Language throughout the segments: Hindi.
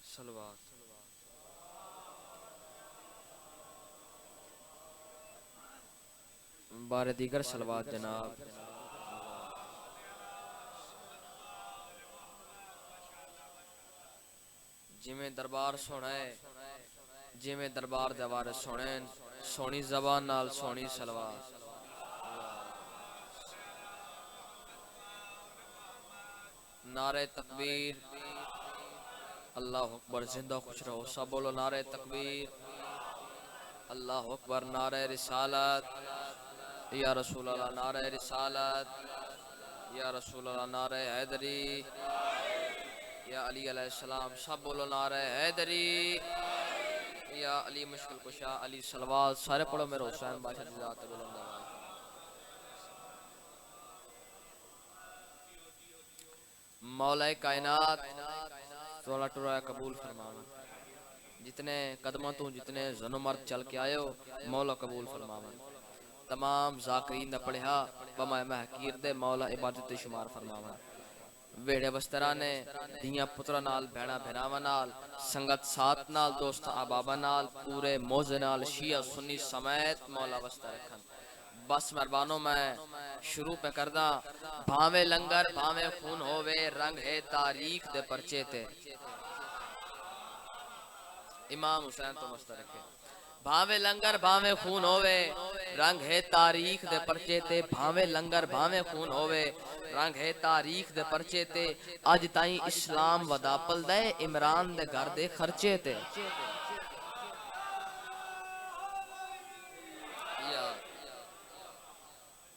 सलवात बारे दीगर सलवात जनाब। जिमें दरबार सोना है, जिमें दरबार दवारे सोने सोनी जबान नाल सोनी सलवात। नारे तकबीर, अल्लाह अकबर, जिंदा खुश रहो सब बोलो नारे तकबीर, अल्लाह अकबर, नारे रिसालत, या रसूल अल्लाह, नारे रिसालत, या रसूल अल्लाह, नारे हैदरी, या अली अलैहिस्सलाम, सब बोलो नारे हैदरी, या अली मुश्किल कुशा, अली सलवात, सारे पढ़ो मेरे हुसैन बादशाह की ज़ात बुलंद आवाज़। मौला कायनात तोला टुरा कबूल फरमावा, जितने कदमों तू जितने जनो मर्द चल के आयो मौला कबूल फरमावा। तमाम जाकरीन दा पढ़िया बमा महकीर दे मौला इबादत शुमार फरमावा। वेड़े वस्तरा ने दियां पुत्रा नाल भैणा भरावा नाल संगत साथ नाल दोस्त अहबाबा नाल पूरे मौजे नाल शिया सुन्नी समेत मौला वस्ता रखन। बस मेहरबानो मैं शुरू पे करदा, भावे लंगर भावे खून होवे रंग है तारीख दे परचे ते। इमाम हुसैन तो मस्त रखे। भावे लंगर भावे खून होवे रंग है तारीख दे परचे ते, भावे लंगर भावे खून होवे रंग है तारीख दे परचे ते। अज ताई इस्लाम वदापल दे इमरान दे घर दे खर्चे ते।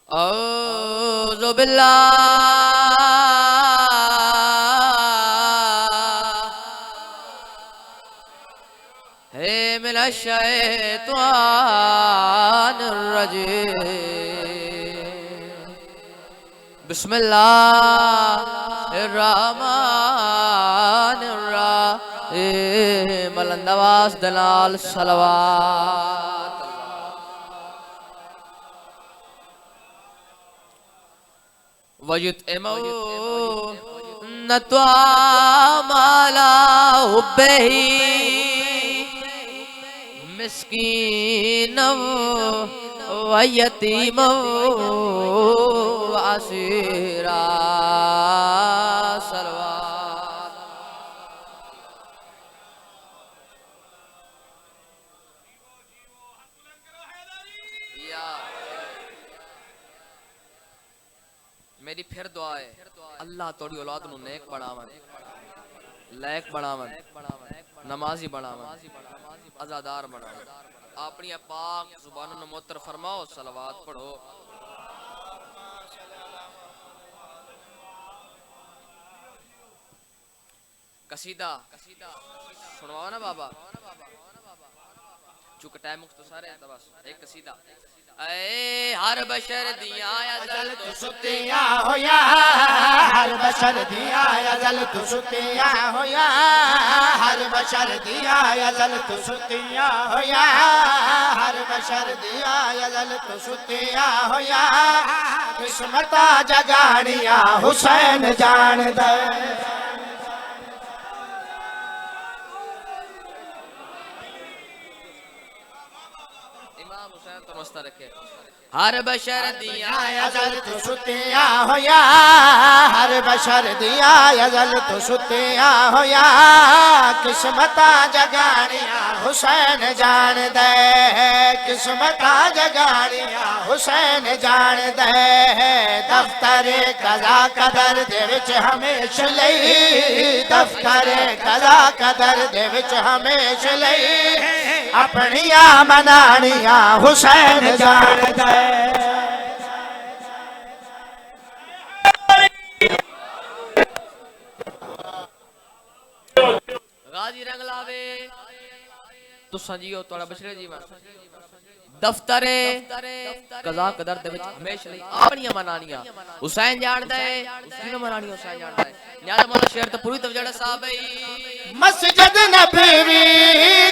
औज़ु बिल्लाहि मिनश शैतानिर रजीम। बिस्मिल्लाहिर रहमानिर रहीम। बुलंद आवाज़ दे नाल सलवात। वयुतइमून त्वाम अला हुब्बिही मिस्कीनम व यतीमम व असीरा। सलवात। मेरी फिर दुआ है अल्लाह तोड़ी औलाद नु नेक बनावन, लायक बनावन, नमाजी बनावन, आजादार बनावन। अपनी पाक जुबानों ने मुअत्तर फरमाओ, सलवात पढ़ो। कसीदा सुनवाओ ना बाबा, चूंकि टाइम मुख्तसर है तो बस एक कसीदा। ऐ हर बशर दिया अज़ल तो सुतिया होया, हर बशर दिया अज़ल तो सुतिया होया, हर बशर दिया अज़ल तो सुतिया होया, हर बशर दिया अज़ल तो सुतिया होया। किस्मता जगानिया हुसैन जान दे। इमाम हुसैन तो मस्त रखे। हर बशर दिया अज़ल तो सुतिया होया, हर बशर दिया अज़ल तो सुतिया होया। किस्मता जगानिया हुसैन जान दे, किस्मता जगानिया हुसैन जान दे। दफ्तरे कज़ा कदर दे विच हमेशा लई, दफ्तरे कज़ा कदर दे विच हमेशा लई। अपनिया मनानिया हुसैन जान दे। गाजी रंग लावे तो संजियो तोड़ा बछड़े जीवन। दफ्तरे कज़ा कदर दे विच हमेशा लई अपनियां मनानियां हुसैन जानदा है। किनो मनानियां हुसैन जानदा है। न्यादा मौला शेर तो पूरी तवजड़ा साहब है। मस्जिद नबवी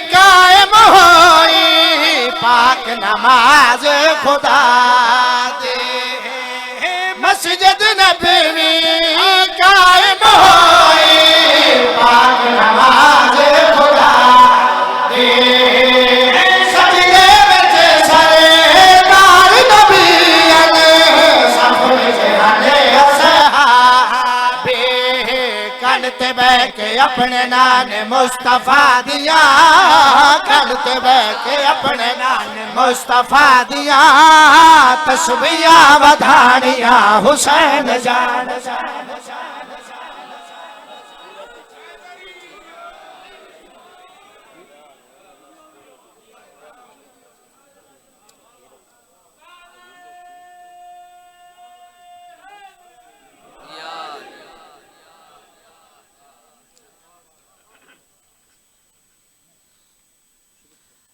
कायम होई, पाक नमाज खुदा दे। मस्जिद नबवी कायम होई, ते बह के अपने नान मुस्तफा दिया, घर ते बह के अपने नान मुस्तफा दिया, तस्बीहां वधाड़ियां हुसैन जान।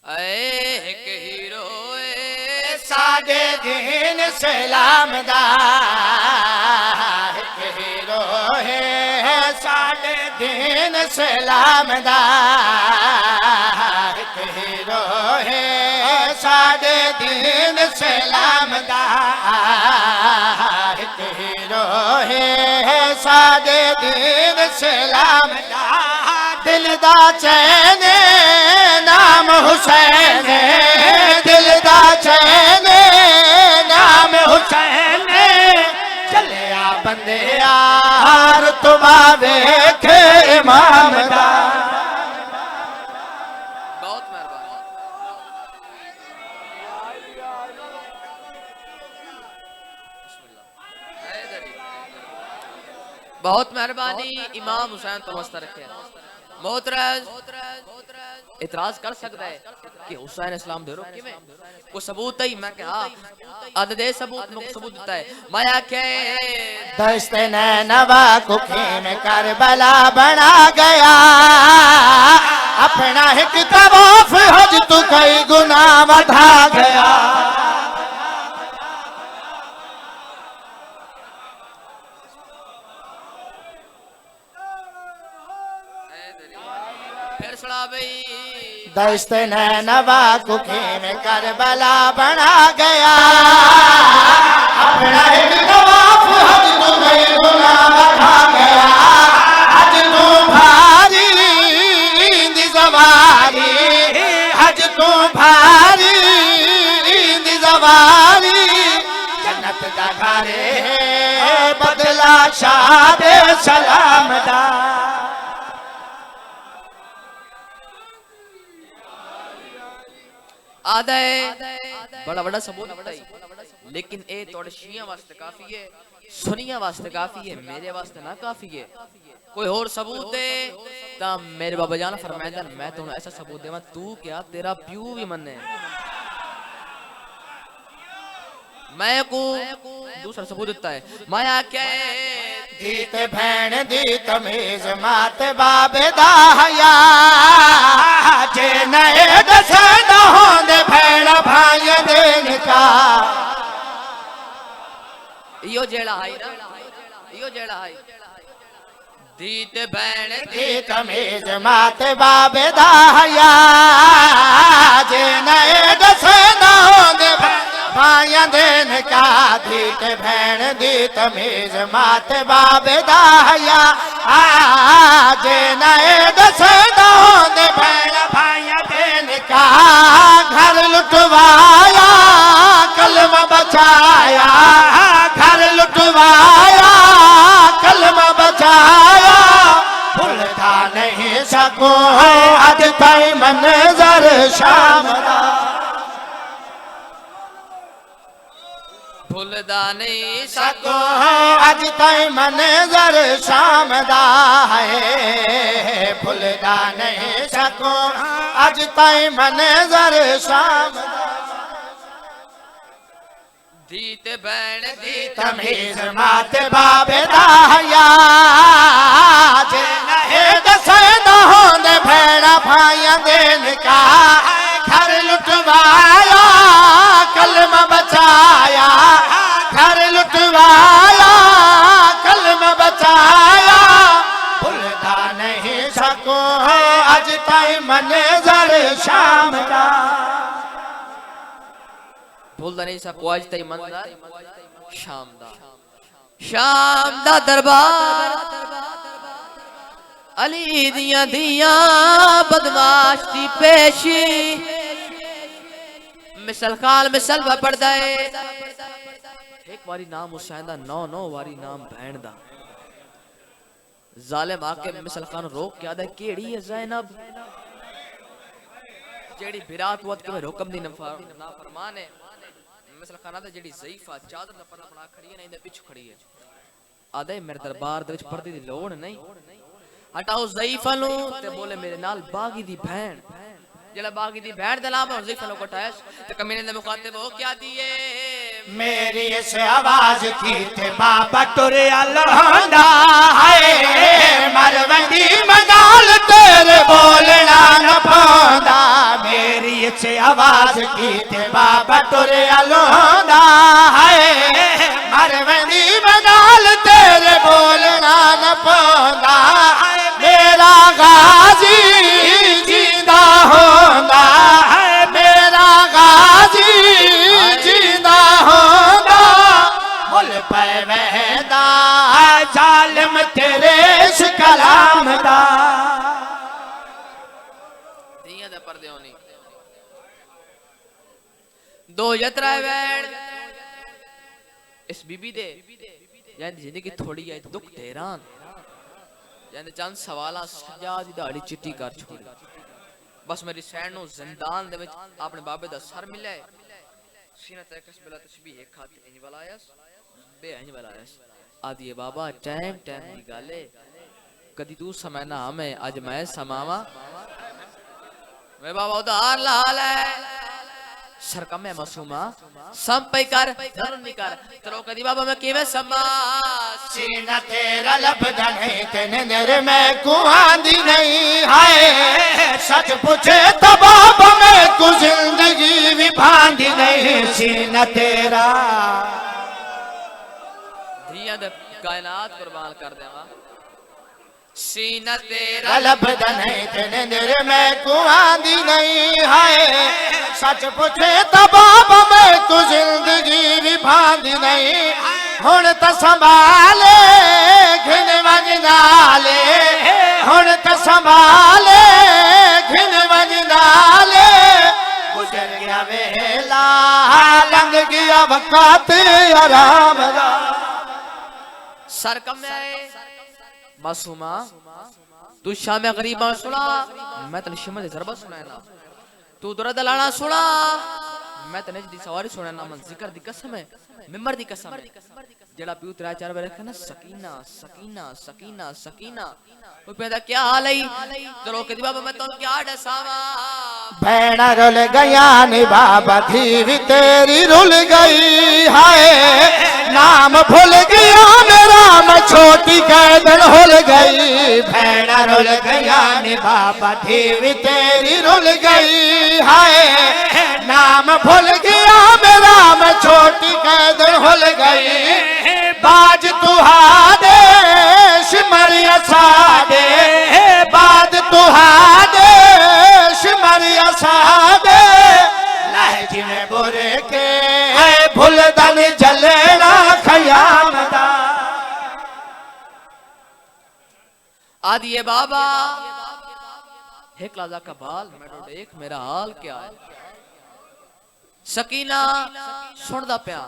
एक हीरो साडे दीन सलाम दा, एक हीरो है साडे दीन सलाम दा, एक हीरो है साडे दीन सलाम दा, एक हीरो है साडे दीन सलाम दा, दिल दा चैन नाम हुसैन, दिल दा चैन नाम हुसैन, चलिया बंदे यार तुमा वेखे इमाम दा। बहुत मेहरबानी। बहुत मेहरबानी। इमाम हुसैन तो मस्त रखे। मोहतरज इतराज कर सकता है कि हुसैन इस्लाम दे रो कि में को सबूत ही मैं कहा अद दे सबूत मुख सबूत देता है माया के दस्त नैनवा को खेम करबला बना गया, अपना एक तवाफ हज तू कई गुना बढ़ा गया। फिर सुना भाई दस्त नैनवा को खेम करबला बना गया, अपना एक तवाफ हज तू कई गुना बढ़ा गया। हज तू भारी दी सवारी, हज तू भारी दी सवारी, जन्नत दा घरे बदला शादे सलाम दा। आदा बड़ा बड़ा सबूत लेकिन ए तोड़े शिया वास्ते काफी है, सुनिया वास्ते काफी है, मेरे वास्ते ना काफी है। कोई और सबूत दे ता मेरे बाबा जान फरमाया मैं तुम्हें ऐसा सबूत देवा तू क्या तेरा प्यू भी मन्ने। मैं को दूसरा सबूत देता है माया के दीत भैन दी तमीज मात बाबे दाया, जे नए दसे न होंदे भैन भाई देन का। यो जेड़ा है ना यो जेड़ा है दीत भैन दी तमीज मात बाबे दाया, जे नए दसे न होंदे भाइया देन का। दीत भैन दी तमीज मात बाबे दाया, आज नए दसे दे भैन भाइया देन का। घर लुटवाया कलम बचाया, घर लुटवाया कलम बचाया, भूलता नहीं सकूं आज ताई मंजर शाम दा। भूलदा नहीं सको अज ताई मंजर शाम दा है, भूलदा नहीं सको अज ताई मंजर शाम दा। दीत भैन दी तमीज मात बाबे दाया, जे नहे दसे न होंदे भैणा भाइया देन का। घर लुटवाया कलम बचाया, घर लुटवाया कलम बचाया, भूलता नहीं सको अज ताई मंजर शाम दा। भूलदा नहीं सकूं आज ताई मंजर शाम दा दरबार अली दियां दियां बदमाश दी पेशी मिसल खाल मिसल पड़दा है। एक बारी नाम हुसैन दा 9 वारी नाम भैन दा जालिम आके मिसल खान रोक के आदा केड़ी है ज़ैनब जेड़ी बिरात वत के हुक्म दी ना फरमान है। मिसल खान आदा जेड़ी ज़ईफा चादर दा पर्दा बना खड़ी है ना इंदे पिछु खड़ी है आदे मेरे दरबार दे विच पर्दे दी लोड़ नहीं हटाओ ज़ईफा नु ते बोले मेरे नाल बागी दी बहन जेड़ा बागी दी बहन दे नाम ज़ईफा नु कटायस ते कमीने दे मुखातिब हो क्या दिए मेरी इस आवाज की ते बाबा टुरिया लौंदा है मरवंदी मगाल तेरे बोलना न पांदा। मेरी इस आवाज की ते बाबा टुरिया लौंदा है मरवंदी मगाल तेरे बोलना न पांदा। मेरा गाजी जिंदा होंदा है मेरा गाजी जिंदा होंदा मुल पे वहदा जालिम तेरे इस कलाम दा। दिया दे पर्दे होनी दो यत्रा वैण इस बीबी दे यानी जिंदगी थोड़ी है दुख तेरान यानी चंद सवाला सजा दी दाढ़ी चिट्टी कर छोड़ी बस मेरी सैन नु जिंदान दे विच अपने बाबे दा सर मिले सीना ते कसबला तस्बीह एक हाथ इंज वलायस बे इंज वलायस आदि बाबा टाइम टाइम दी गाले कदी तू समयना हमें आज मैं समावा वे बाबा उधार लाल है सरकम में मासूमा सम पे कर जरूर नहीं कर तेरो कदी बाबा मैं केवे समा सीना तेरा लबदा नहीं तेने मेरे में कुआंदी नहीं है सच पूछे तो बाबा में को जिंदगी भी भांदी नहीं। सीना तेरा दिया दे कायनात कुर्बान कर देवा सीना तेरा लबदा नहीं तेने मेरे में कुआंदी नहीं है सच पूछे तो बाबा में को जिंदगी भी भांदी नहीं। हुण तो संभाले घिन वजनाले हुण तो संभाले घिन वजनाले गुजर गया वेला लंघ गया वक़्त आराम दा। सरकम में मासूमा तू शाम गरीबा सुना मैं तने शिमल ज़रबा सुनाना तू दुरा दलाना सुना मैं तने दी सवारी सुनाना मन जिक्र दी कसम है मिंबर दी कसम है जेड़ा पीऊ तेरा चार बार रखना सकीना सकीना सकीना सकीना वो पैदा क्या हाल है चलो के बाबा मैं तो क्या डसावा भैन रुल गया नी बाबा थी भी तेरी रुल गई है नाम भूल गया मेरा मैं छोटी कैदन हुल गई। भैन रुल गया नी बाबा थी भी तेरी रुल गई है नाम भूल गया मेरा मैं छोटी कैदन हुल गई। बाज तुहादे सिमरिया सादे बाद तुहादे सिमरिया सादे लहजी में बुरे के भूल दन जलेना खयाम दा। आदिए बाबा एक लाजा का बाल मैं देख मेरा हाल क्या है सकीना सुनदा पिया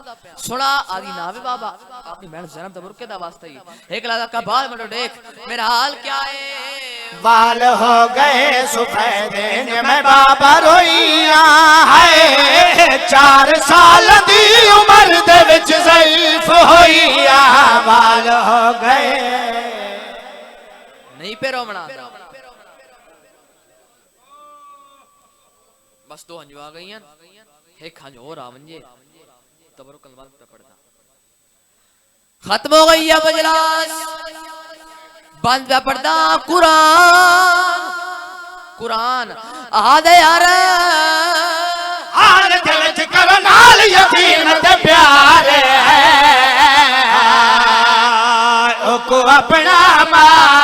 सुना आदि नावे बाबा अपनी बहन ज़ैनब दा बुरके दा वास्ता ही एक लाजा का बाल मैं देख मेरा हाल क्या है बाल हो गए सफेद में बाबा रोइया है 4 साल दी उम्र दे विच ज़ईफ होइया बाल हो गए नहीं पे रोमना बस 2 हंजू आ गई एक हंज और आवंजे तबरुक कलमा पे पड़ता खत्म हो गई है मजलिस बंद पे पड़ता कुरान कुरान आदे यार हाल दिल च करो नाल यतीम ते प्यार है ओ को अपना मां